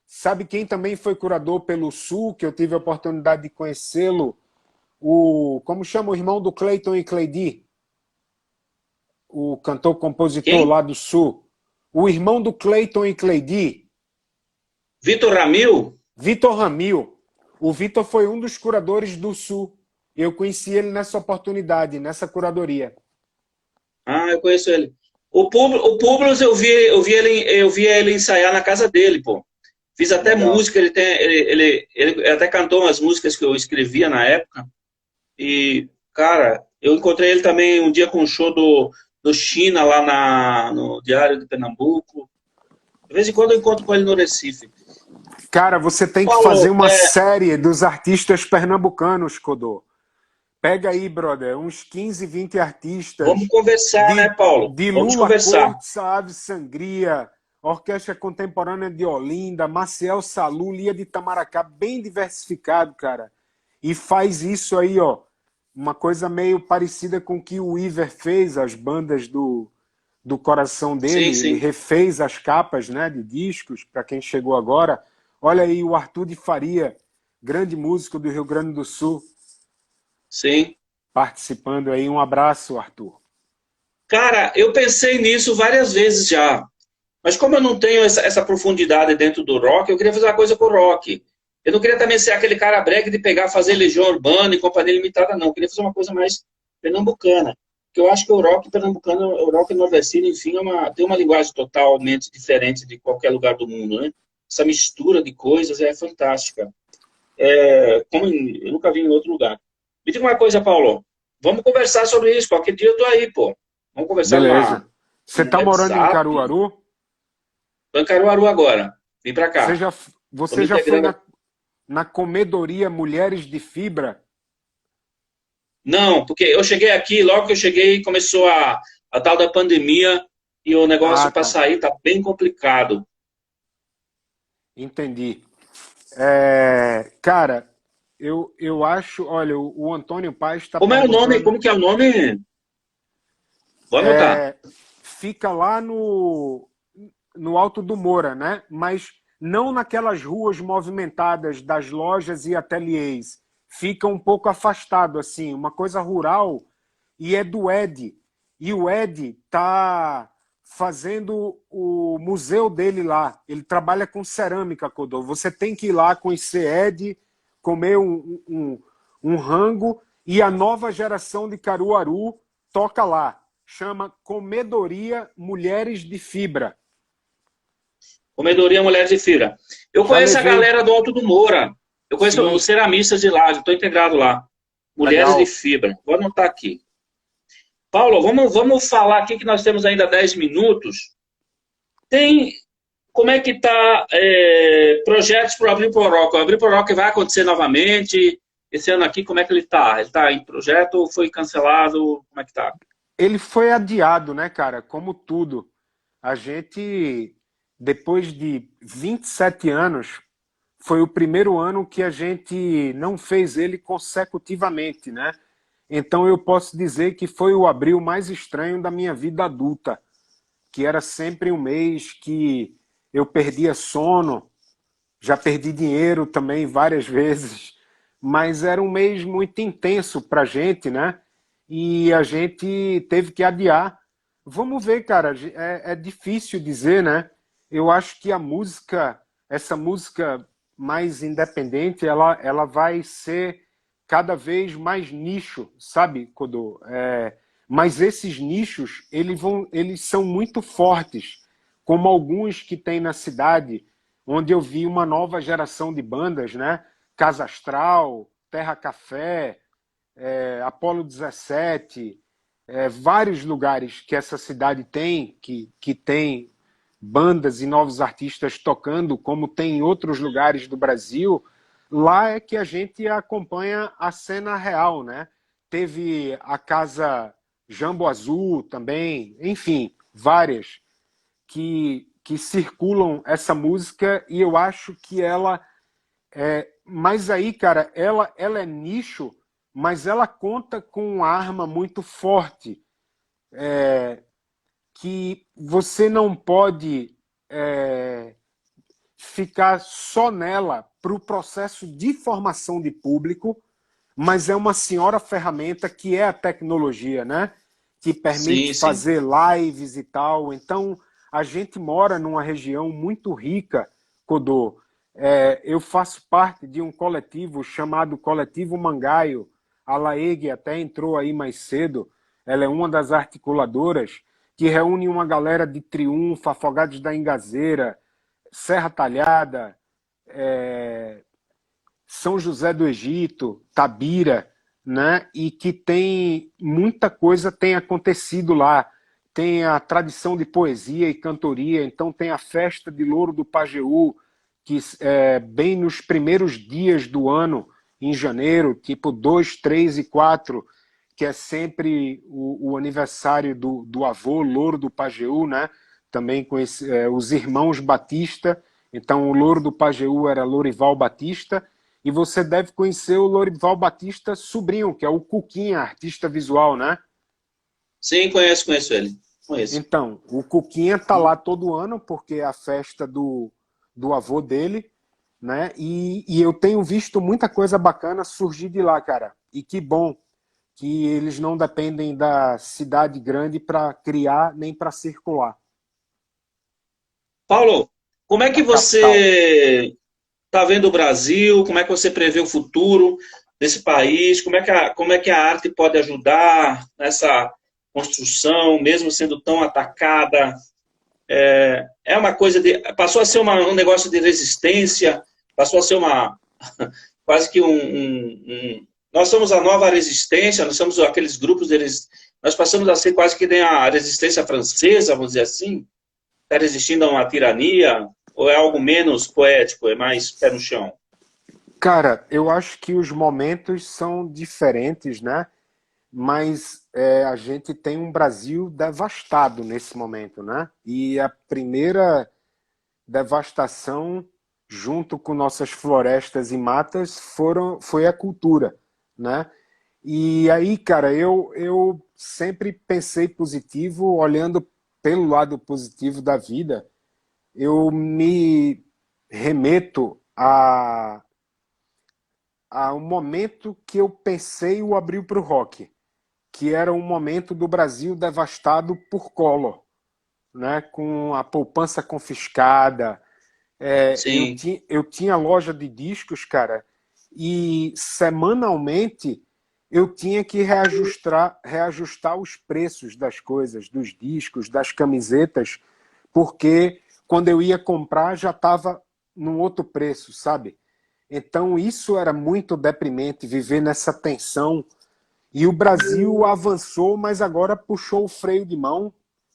sabe quem também foi curador pelo Sul, que eu tive a oportunidade de conhecê-lo? Como chama o irmão do Clayton e Cleidi? O cantor-compositor Quem? lá do Sul. O irmão do Clayton e Cleidi, Vitor Ramil? Vitor Ramil. O Vitor foi um dos curadores do Sul. Eu conheci ele nessa oportunidade, nessa curadoria. Ah, eu conheço ele. O Publius eu vi ele ensaiar na casa dele, pô. Fiz até Legal. música, ele até cantou umas músicas que eu escrevia na época. E, cara, eu encontrei ele também um dia com um show do China lá no Diário de Pernambuco. De vez em quando eu encontro com ele no Recife. Cara, você tem que fazer Paulo, uma série dos artistas pernambucanos, Codô. Pega aí, brother, uns 15, 20 vamos artistas conversar, né, Paulo? de Vamos Lula conversar. Cortes, Ave Sangria, Orquestra Contemporânea de Olinda, Maciel Salu, Lia de Itamaracá, bem diversificado, cara. E faz isso aí, ó, uma coisa meio parecida com o que o Iver fez, as bandas do coração Sim, dele, ele sim, refez as capas, né, de discos, para quem chegou agora. Olha aí o Arthur de Faria, grande músico do Rio Grande do Sul, sim. participando aí. Um abraço, Arthur. Cara, eu pensei nisso várias vezes já. Mas como eu não tenho essa profundidade dentro do rock, eu queria fazer uma coisa com o rock. Eu não queria também ser aquele cara brega de pegar, fazer Legião Urbana e Companhia Limitada, não. Eu queria fazer uma coisa mais pernambucana. Porque eu acho que o rock pernambucano, o rock nordestino, enfim, tem uma linguagem totalmente diferente de qualquer lugar do mundo, né? Essa mistura de coisas é fantástica. Como eu nunca vi em outro lugar. Me diga uma coisa, Paulo. Vamos conversar sobre isso. Qualquer dia eu tô aí, pô. Vamos conversar Beleza. Você no está morando em WhatsApp. Caruaru? Tô em Caruaru agora. Vim pra Você cá. já, Tô você me já foi integrando. na comedoria Mulheres de Fibra? Não, porque eu cheguei aqui, logo que eu cheguei, começou a tal da pandemia e o Ah, negócio para tá. sair tá bem complicado. Entendi. Cara, eu acho, olha, o Antônio Paes está Como é o nome? perguntando, Como que é o nome? Vou anotar. é, fica lá no Alto do Moura, né? Mas não naquelas ruas movimentadas das lojas e ateliês. Fica um pouco afastado, assim, uma coisa rural, e é do Ed. E o Ed tá fazendo o museu dele lá. Ele trabalha com cerâmica, Codô. Você tem que ir lá conhecer Ed, comer um rango, e a nova geração de Caruaru toca lá. Chama Comedoria Mulheres de Fibra. Comedoria Mulheres de Feira. Eu Já conheço a levei. galera do Alto do Moura. Eu conheço os Sim, ceramistas de lá, estou integrado lá. Mulheres de legal. Fibra. Vou anotar aqui. Paulo, vamos falar aqui que nós temos ainda 10 minutos. Tem como é que está projetos para o Abril Pro Rock? O Abril Pro Rock vai acontecer novamente? Esse ano aqui, como é que ele está? Ele está em projeto ou foi cancelado? Como é que está? Ele foi adiado, né, cara? Como tudo. A gente, depois de 27 anos, foi o primeiro ano que a gente não fez ele consecutivamente, né? Então eu posso dizer que foi o abril mais estranho da minha vida adulta, que era sempre um mês que eu perdia sono, já perdi dinheiro também várias vezes, mas era um mês muito intenso para a gente, né? E a gente teve que adiar. Vamos ver, cara, é difícil dizer, né? Eu acho que a música, essa música mais independente, ela vai ser cada vez mais nicho, sabe, Codô? Mas esses nichos, eles são muito fortes, como alguns que tem na cidade, onde eu vi uma nova geração de bandas, né? Casa Astral, Terra Café, Apolo 17, vários lugares que essa cidade tem, que tem bandas e novos artistas tocando, como tem em outros lugares do Brasil, lá é que a gente acompanha a cena real, né? Teve a Casa Jambo Azul também, enfim, várias que circulam essa música e eu acho que ela mas aí, cara, ela é nicho, mas ela conta com uma arma muito forte que você não pode ficar só nela para o processo de formação de público, mas é uma senhora ferramenta que é a tecnologia, né? Que permite Sim, sim. fazer lives e tal. Então, a gente mora numa região muito rica, Codô. Eu faço parte de um coletivo chamado Coletivo Mangaio, A Laeg até entrou aí mais cedo, ela é uma das articuladoras que reúne uma galera de Triunfo, Afogados da Ingazeira, Serra Talhada, São José do Egito, Tabira, né? E que tem muita coisa tem acontecido lá. Tem a tradição de poesia e cantoria, então tem a festa de Louro do Pajeú, que é bem nos primeiros dias do ano, em janeiro, tipo 2, 3 e 4, que é sempre o aniversário do avô Louro do Pajeú, né? Também com os irmãos Batista. Então o Louro do Pajeú era Lourival Batista, e você deve conhecer o Lourival Batista sobrinho, que é o Cuquinha, artista visual, né? Sim, conheço ele. Conheço. Então, o Cuquinha tá lá todo ano, porque é a festa do avô dele, né? E eu tenho visto muita coisa bacana surgir de lá, cara. E que bom que eles não dependem da cidade grande para criar nem para circular. Paulo, como é que Da capital. você está vendo o Brasil? Como é que você prevê o futuro desse país? Como é que a arte pode ajudar nessa construção, mesmo sendo tão atacada? É uma coisa de. Passou a ser um negócio de resistência, passou a ser quase que nós somos a nova resistência, nós somos aqueles grupos de nós passamos a ser quase que nem a resistência francesa, vamos dizer assim, está resistindo a uma tirania, ou é algo menos poético, é mais pé no chão? Cara, eu acho que os momentos são diferentes, né? Mas a gente tem um Brasil devastado nesse momento, né? E a primeira devastação, junto com nossas florestas e matas, foi a cultura, né? E aí, cara, eu sempre pensei positivo, olhando pelo lado positivo da vida, eu me remeto a um momento que eu pensei o Abril para o Rock, que era um momento do Brasil devastado por Collor, né? Com a poupança confiscada. Sim, Eu tinha loja de discos, cara, e semanalmente eu tinha que reajustar os preços das coisas, dos discos, das camisetas, porque quando eu ia comprar já estava num outro preço, sabe? Então isso era muito deprimente, viver nessa tensão. E o Brasil avançou, mas agora puxou o freio de mão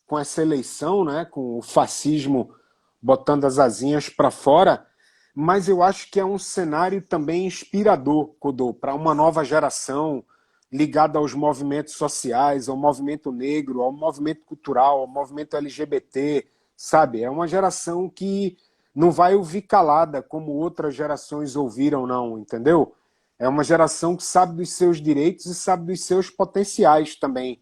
com essa eleição, né? Com o fascismo botando as asinhas para fora. Mas eu acho que é um cenário também inspirador, Codô, para uma nova geração ligada aos movimentos sociais, ao movimento negro, ao movimento cultural, ao movimento LGBT, sabe? É uma geração que não vai ouvir calada como outras gerações ouviram, não, entendeu? É uma geração que sabe dos seus direitos e sabe dos seus potenciais também.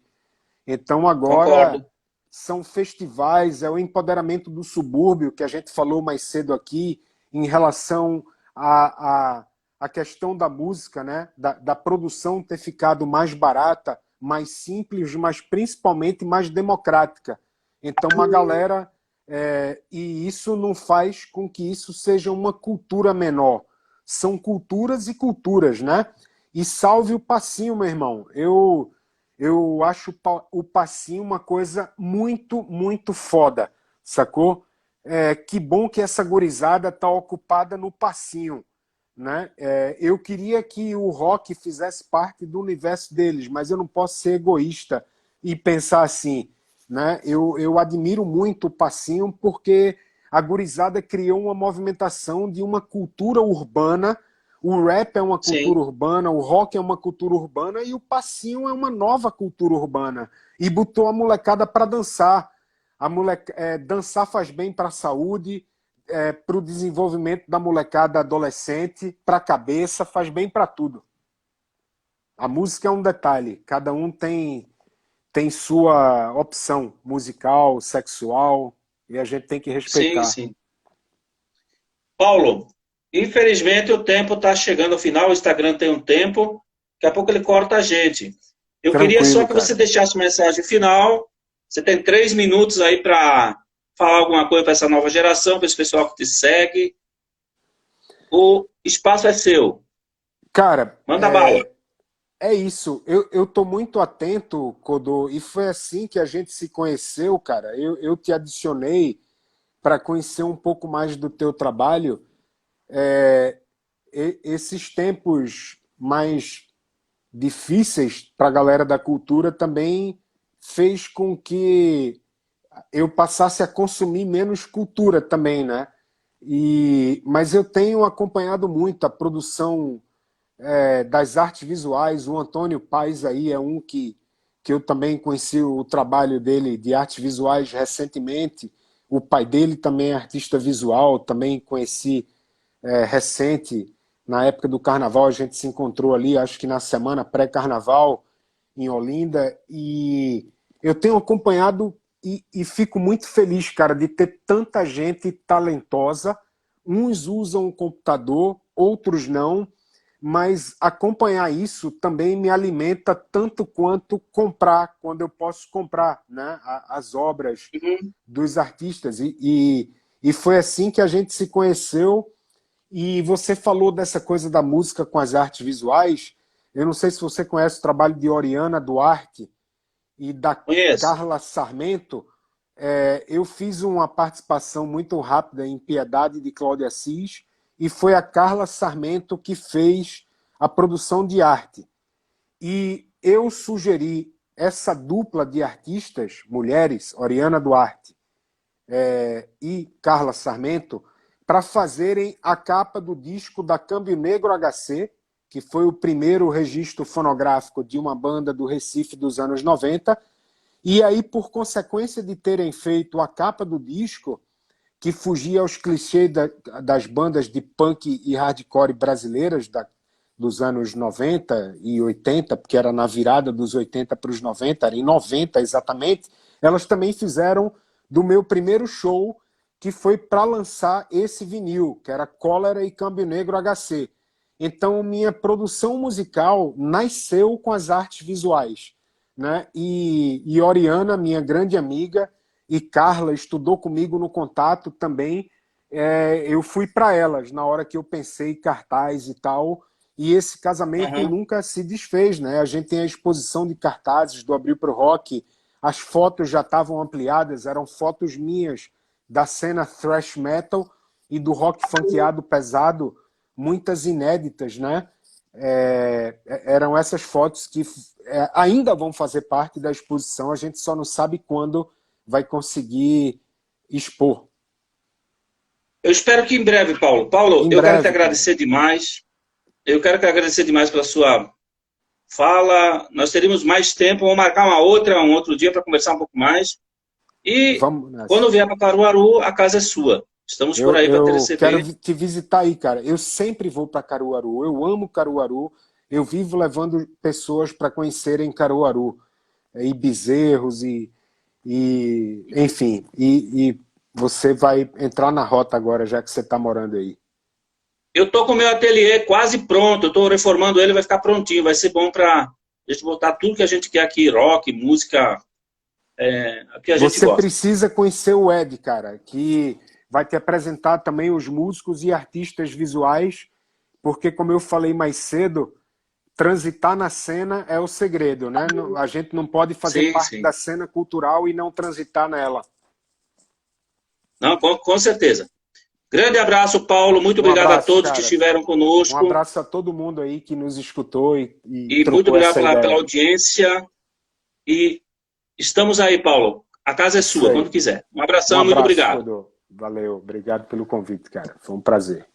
Então agora concordo. são festivais, é o empoderamento do subúrbio, que a gente falou mais cedo aqui, em relação à questão da música, né? Da produção ter ficado mais barata, mais simples, mas principalmente mais democrática. Então uma galera. E isso não faz com que isso seja uma cultura menor. São culturas e culturas, né? E salve o passinho, meu irmão. Eu acho o passinho uma coisa muito, muito foda, sacou? Que bom que essa gurizada tá ocupada no passinho, né? Eu queria que o rock fizesse parte do universo deles, mas eu não posso ser egoísta e pensar assim, né? Eu admiro muito o passinho porque a gurizada criou uma movimentação de uma cultura urbana. O rap é uma cultura Sim, urbana, o rock é uma cultura urbana e o passinho é uma nova cultura urbana. E botou a molecada para dançar. Dançar faz bem para a saúde, para o desenvolvimento da molecada adolescente, para a cabeça, faz bem para tudo. A música é um detalhe, cada um tem sua opção musical, sexual, e a gente tem que sim, respeitar. sim. Paulo, infelizmente o tempo está chegando ao final, o Instagram tem um tempo, daqui a pouco ele corta a gente. Eu queria só Tranquilo, que você cara. deixasse uma mensagem final. Você tem 3 minutos aí para falar alguma coisa para essa nova geração, para esse pessoal que te segue. O espaço é seu. Cara, Manda bala. é isso. Eu tô muito atento, Codô, e foi assim que a gente se conheceu, cara. Eu te adicionei para conhecer um pouco mais do teu trabalho. É, esses tempos mais difíceis para a galera da cultura também fez com que eu passasse a consumir menos cultura também, né? Mas eu tenho acompanhado muito a produção das artes visuais. O Antônio Paes aí é um que eu também conheci o trabalho dele de artes visuais recentemente. O pai dele também é artista visual, também conheci recente, na época do carnaval, a gente se encontrou ali, acho que na semana pré-carnaval, em Olinda, e eu tenho acompanhado e fico muito feliz, cara, de ter tanta gente talentosa. Uns usam o computador, outros não, mas acompanhar isso também me alimenta tanto quanto comprar, quando eu posso comprar, né, as obras Uhum. dos artistas. E foi assim que a gente se conheceu. E você falou dessa coisa da música com as artes visuais. Eu não sei se você conhece o trabalho de Oriana Duarte e da Conheço. Carla Sarmento. Eu fiz uma participação muito rápida em Piedade de Cláudia Assis e foi a Carla Sarmento que fez a produção de arte. E eu sugeri essa dupla de artistas, mulheres, Oriana Duarte e Carla Sarmento, para fazerem a capa do disco da Câmbio Negro HC, que foi o primeiro registro fonográfico de uma banda do Recife dos anos 90. E aí, por consequência de terem feito a capa do disco, que fugia aos clichês das bandas de punk e hardcore brasileiras dos anos 90 e 80, porque era na virada dos 80 para os 90, era em 90 exatamente, elas também fizeram do meu primeiro show, que foi para lançar esse vinil, que era Cólera e Câmbio Negro HC. Então, minha produção musical nasceu com as artes visuais, né? E Oriana, minha grande amiga, e Carla estudou comigo no Contato também. Eu fui para elas na hora que eu pensei cartaz e tal. E esse casamento Uhum. nunca se desfez, né? A gente tem a exposição de cartazes do Abril pro Rock. As fotos já estavam ampliadas, eram fotos minhas da cena thrash metal e do rock funkeado pesado, muitas inéditas, né? Eram essas fotos que ainda vão fazer parte da exposição, a gente só não sabe quando vai conseguir expor. Eu espero que em breve, Paulo. Paulo, Em eu quero te breve, cara. agradecer demais. Eu quero te agradecer demais pela sua fala. Nós teríamos mais tempo. Vamos marcar um outro dia para conversar um pouco mais. E Vamos nessa. quando vier para Caruaru, a casa é sua. Estamos por aí para te Eu quero receber. te visitar aí, cara. Eu sempre vou para Caruaru. Eu amo Caruaru. Eu vivo levando pessoas para conhecerem Caruaru. E bezerros enfim. E você vai entrar na rota agora, já que você está morando aí. Eu tô com o meu ateliê quase pronto. Eu estou reformando ele, vai ficar prontinho. Vai ser bom para a gente botar tudo que a gente quer aqui, rock, música, que a gente Você gosta. precisa conhecer o Ed, cara, que vai te apresentar também os músicos e artistas visuais, porque, como eu falei mais cedo, transitar na cena é o segredo, né? A gente não pode fazer Sim, parte da sim. cena cultural e não transitar nela. Não, com certeza. Grande abraço, Paulo. Muito Um obrigado a abraço, todos que cara. estiveram Um conosco. abraço a todo mundo aí que nos escutou e E muito trocou obrigado essa pela ideia. audiência. E estamos aí, Paulo. A casa é Isso sua, quando aí. quiser. Um Um abração, muito abraço, obrigado. Codô. Valeu. Obrigado pelo convite, cara. Foi um prazer.